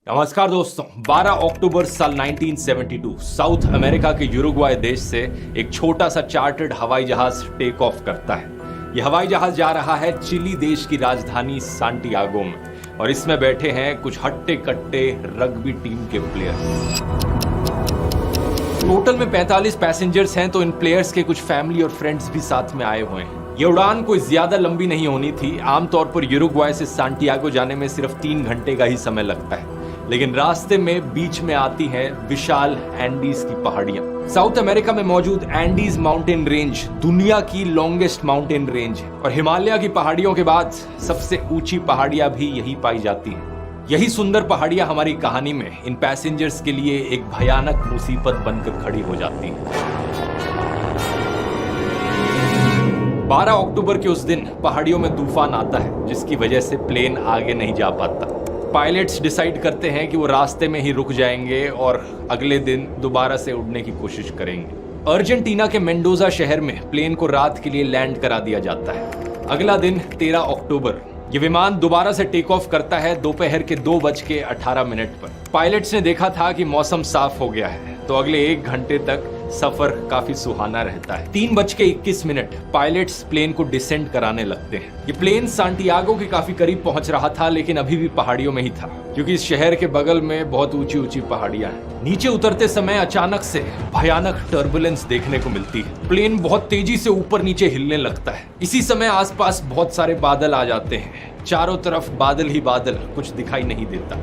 नमस्कार दोस्तों, 12 अक्टूबर साल 1972 साउथ अमेरिका के यूरुग्वाय देश से एक छोटा सा चार्टर्ड हवाई जहाज टेक ऑफ करता है। यह हवाई जहाज जा रहा है चिली देश की राजधानी सांटियागो में और इसमें बैठे हैं कुछ हट्टे कट्टे रग्बी टीम के प्लेयर। टोटल में 45 पैसेंजर्स हैं, तो इन प्लेयर्स के कुछ फैमिली और फ्रेंड्स भी साथ में आए हुए हैं। ये उड़ान कोई ज्यादा लंबी नहीं होनी थी। आमतौर पर यूरुग्वाय से सांटियागो जाने में सिर्फ 3 घंटे का ही समय लगता है, लेकिन रास्ते में बीच में आती हैं विशाल एंडीज की पहाड़ियां। साउथ अमेरिका में मौजूद एंडीज माउंटेन रेंज दुनिया की लॉन्गेस्ट माउंटेन रेंज है और हिमालय की पहाड़ियों के बाद सबसे ऊंची पहाड़ियां भी यही पाई जाती हैं। यही सुंदर पहाड़ियां हमारी कहानी में इन पैसेंजर्स के लिए एक भयानक मुसीबत बनकर खड़ी हो जाती हैं। 12 अक्टूबर के उस दिन पहाड़ियों में तूफान आता है, जिसकी वजह से प्लेन आगे नहीं जा पाता। पायलट्स डिसाइड करते हैं कि वो रास्ते में ही रुक जाएंगे और अगले दिन दोबारा से उड़ने की कोशिश करेंगे। अर्जेंटीना के मेंडोजा शहर में प्लेन को रात के लिए लैंड करा दिया जाता है। अगला दिन 13 अक्टूबर ये विमान दोबारा से टेक ऑफ करता है दोपहर के 2:18 पर। पायलट्स ने देखा था कि मौसम साफ हो गया है, तो अगले 1 घंटे तक सफर काफी सुहाना रहता है। 3:21 पायलट्स प्लेन को डिसेंड कराने लगते हैं। ये प्लेन सांटियागो के काफी करीब पहुंच रहा था, लेकिन अभी भी पहाड़ियों में ही था, क्योंकि इस शहर के बगल में बहुत ऊंची ऊंची पहाड़ियां हैं। नीचे उतरते समय अचानक से भयानक टर्बुलेंस देखने को मिलती है। प्लेन बहुत तेजी से ऊपर नीचे हिलने लगता है। इसी समय आसपास बहुत सारे बादल आ जाते हैं। चारों तरफ बादल ही बादल, कुछ दिखाई नहीं देता।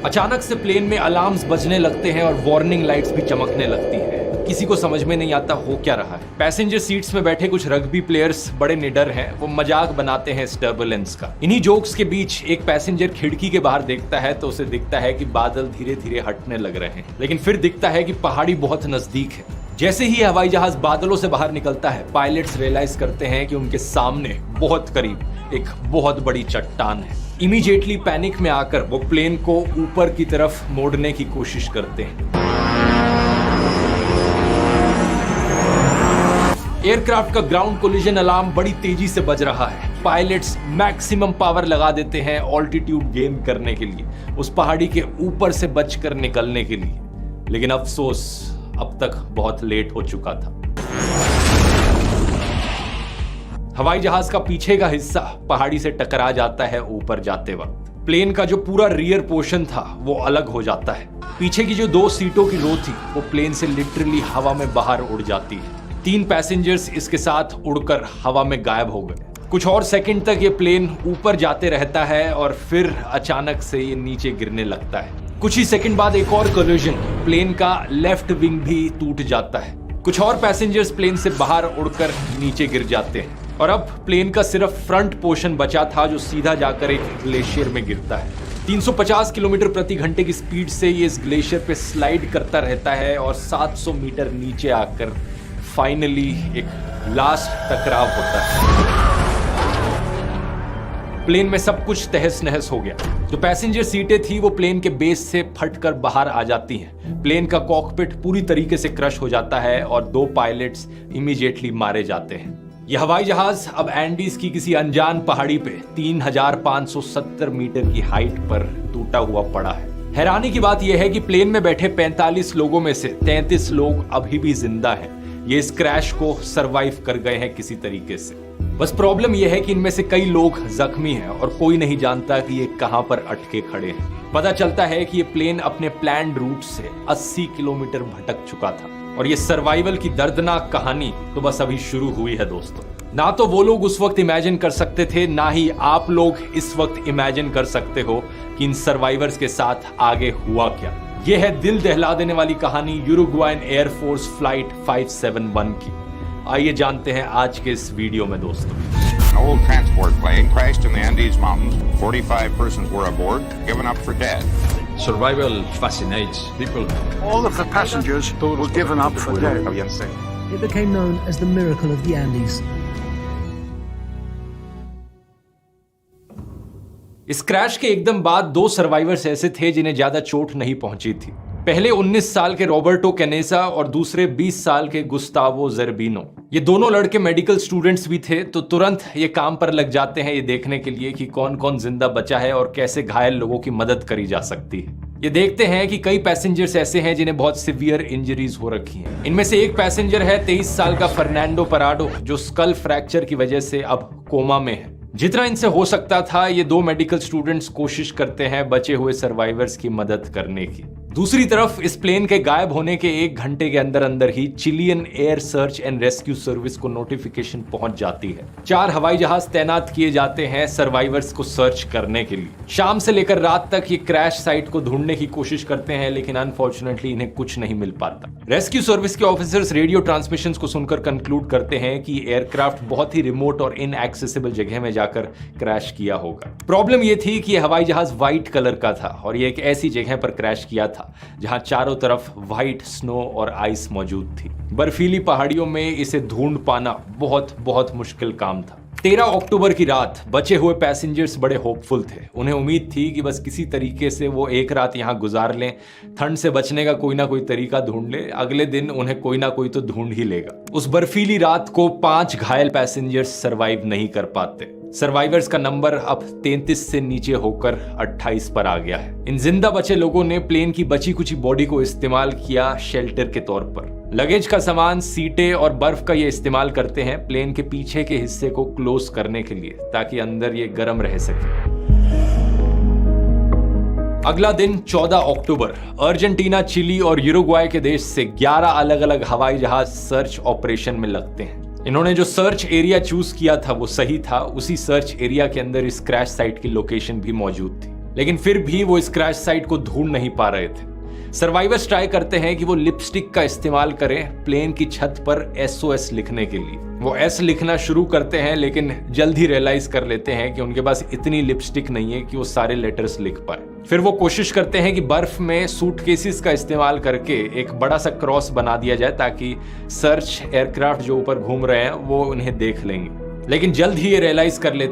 अचानक से प्लेन में अलार्म्स बजने लगते हैं और वार्निंग लाइट्स भी चमकने लगती हैं। किसी को समझ में नहीं आता हो क्या रहा है। पैसेंजर सीट्स में बैठे कुछ रग्बी प्लेयर्स बड़े निडर हैं। वो मजाक बनाते हैं इस टर्बुलेंस का। इन्हीं जोक्स के बीच एक पैसेंजर खिड़की के बाहर देखता है, तो उसे दिखता है कि बादल धीरे धीरे हटने लग रहे हैं, लेकिन फिर दिखता है कि पहाड़ी बहुत नजदीक है। जैसे ही हवाई जहाज बादलों से बाहर निकलता है, पायलट्स रियलाइज करते हैं कि उनके सामने बहुत करीब एक बहुत बड़ी चट्टान है। इमीडिएटली पैनिक में आकर वो प्लेन को ऊपर की तरफ मोड़ने की कोशिश करते हैं। एयरक्राफ्ट का ग्राउंड कोलिजन अलार्म बड़ी तेजी से बज रहा है। पायलट्स मैक्सिमम पावर लगा देते हैं ऑल्टीट्यूड गेन करने के लिए, उस पहाड़ी के ऊपर से बचकर निकलने के लिए, लेकिन अफसोस अब तक बहुत लेट हो चुका था। हवाई जहाज का पीछे का हिस्सा पहाड़ी से टकरा जाता है ऊपर जाते वक्त। प्लेन का जो पूरा रियर पोर्शन था वो अलग हो जाता है। पीछे की जो 2 सीटों की रो थी वो प्लेन से लिटरली हवा में बाहर उड़ जाती है। 3 पैसेंजर्स इसके साथ उड़कर हवा में गायब हो गए। कुछ और सेकंड तक ये प्लेन ऊपर जाते रहता है और फिर अचानक से ये नीचे गिरने लगता है। कुछ ही सेकंड बाद एक और कोलिजन, प्लेन का लेफ्ट विंग भी टूट जाता है। कुछ और पैसेंजर्स प्लेन से बाहर उड़कर नीचे गिर जाते हैं और अब प्लेन का सिर्फ फ्रंट पोर्शन बचा था, जो सीधा जाकर एक ग्लेशियर में गिरता है। 350 किलोमीटर प्रति घंटे की स्पीड से ये इस ग्लेशियर पे स्लाइड करता रहता है और 700 मीटर नीचे आकर फाइनली एक लास्ट टकराव होता है। प्लेन में सब कुछ तहस नहस हो गया। जो पैसेंजर सीटें थी वो प्लेन के बेस से फटकर बाहर आ जाती हैं। प्लेन का कॉकपिट पूरी तरीके से क्रश हो जाता है और 2 पायलट्स इमीडिएटली मारे जाते हैं। यह हवाई जहाज अब एंडीज की किसी अनजान पहाड़ी पे 3570 मीटर की हाइट पर टूटा हुआ पड़ा है। हैरानी की बात यह है कि प्लेन में बैठे 45 लोगों में से 33 लोग अभी भी जिंदा हैं। ये इस क्रैश को सरवाइव कर गए हैं किसी तरीके से। बस प्रॉब्लम यह है कि इनमें से कई लोग जख्मी हैं और कोई नहीं जानता कि ये कहां पर अटके खड़े हैं। पता चलता है कि ये प्लेन अपने प्लान्ड रूट से 80 किलोमीटर भटक चुका था और ये सर्वाइवल की दर्दनाक कहानी तो बस अभी शुरू हुई है दोस्तों। ना तो वो लोग उस वक्त इमेजिन कर सकते थे, ना ही आप लोग इस वक्त इमेजिन कर सकते हो कि इन सर्वाइवर्स के साथ आगे हुआ क्या। ये है दिल दहला देने वाली कहानी यूरुग्वायन एयरफोर्स फ्लाइट 571 की। आइए जानते हैं आज के इस वीडियो में दोस्तों। An old transport plane crashed in the Andes Mountains. 45 persons were aboard, given up for dead. Survival fascinates people. All of the passengers were given up for dead. It became known as the Miracle of the Andes. इस crash के एकदम बाद 2 survivors ऐसे थे जिन्हें ज्यादा चोट नहीं पहुंची थी। पहले 19 साल के रॉबर्टो कैनेसा और दूसरे 20 साल के गुस्तावो ज़ेर्बिनो। ये दोनों लड़के मेडिकल स्टूडेंट्स भी थे, तो तुरंत ये काम पर लग जाते हैं ये देखने के लिए कि कौन कौन जिंदा बचा है और कैसे घायल लोगों की मदद करी जा सकती है। ये देखते हैं कि कई पैसेंजर्स ऐसे हैं जिन्हें बहुत सिवियर इंजरीज हो रखी हैं। इनमें से एक पैसेंजर है 23 साल का फर्नांडो पराडो, जो स्कल फ्रैक्चर की वजह से अब कोमा में है। जितना इनसे हो सकता था ये दो मेडिकल स्टूडेंट्स कोशिश करते हैं बचे हुए सर्वाइवर्स की मदद करने की। दूसरी तरफ इस प्लेन के गायब होने के 1 घंटे के अंदर अंदर ही Chilean air search and rescue service को नोटिफिकेशन पहुंच जाती है। 4 हवाई जहाज तैनात किए जाते हैं सर्वाइवर्स को सर्च करने के लिए। शाम से लेकर रात तक ये क्रैश साइट को ढूंढने की कोशिश करते हैं, लेकिन अनफॉर्चुनेटली इन्हें कुछ नहीं मिल पाता। रेस्क्यू सर्विस के ऑफिसर्स रेडियो ट्रांसमिशंस को सुनकर कंक्लूड करते हैं कि एयरक्राफ्ट बहुत ही रिमोट और इनएक्सेसिबल जगह में जाकर क्रैश किया होगा। प्रॉब्लम यह थी कि यह हवाई जहाज व्हाइट कलर का था और यह एक ऐसी जगह पर क्रैश किया था जहां चारों तरफ व्हाइट स्नो और आइस मौजूद थी। बर्फीली पहाड़ियों में इसे ढूंढ पाना बहुत मुश्किल काम था। 13 अक्टूबर की रात बचे हुए पैसेंजर्स बड़े होपफुल थे। उन्हें उम्मीद थी कि बस किसी तरीके से वो एक रात यहां गुजार लें, ठंड से बचने का कोई ना कोई तरीका ढूंढ ले, अगले दिन उन्हें कोई ना कोई तो ढूंढ ही लेगा। उस बर्फीली रात को 5 घायल पैसेंजर्स सरवाइव नहीं कर पाते। सर्वाइवर्स का नंबर अब 33 से नीचे होकर 28 पर आ गया है। इन जिंदा बचे लोगों ने प्लेन की बची कुची बॉडी को इस्तेमाल किया शेल्टर के तौर पर। लगेज का सामान, सीटें और बर्फ का ये इस्तेमाल करते हैं प्लेन के पीछे के हिस्से को क्लोज करने के लिए, ताकि अंदर ये गर्म रह सके। अगला दिन 14 अक्टूबर अर्जेंटीना, चिली और यूरुग्वाय के देश से 11 अलग अलग हवाई जहाज सर्च ऑपरेशन में लगते हैं। इन्होंने जो सर्च एरिया चूज किया था वो सही था। उसी सर्च एरिया के अंदर इस क्रैश साइट की लोकेशन भी मौजूद थी, लेकिन फिर भी वो इस क्रैश साइट को ढूंढ नहीं पा रहे थे। सर्वाइवर्स ट्राई करते हैं कि वो लिपस्टिक का इस्तेमाल करें प्लेन की छत पर SOS लिखने के लिए। वो S लिखना शुरू करते हैं, लेकिन जल्द ही रियलाइज कर लेते हैं कि उनके पास इतनी लिपस्टिक नहीं है कि वो सारे लेटर्स लिख पाए। फिर वो कोशिश करते हैं कि बर्फ में सूटकेसेस का इस्तेमाल करके एक बड़ा सा क्रॉस बना दिया जाए, ताकि सर्च एयरक्राफ्ट जो ऊपर घूम रहे हैं वो उन्हें देख लेंगे। लेकिन जल्द ही ये रियलाइज कर लेते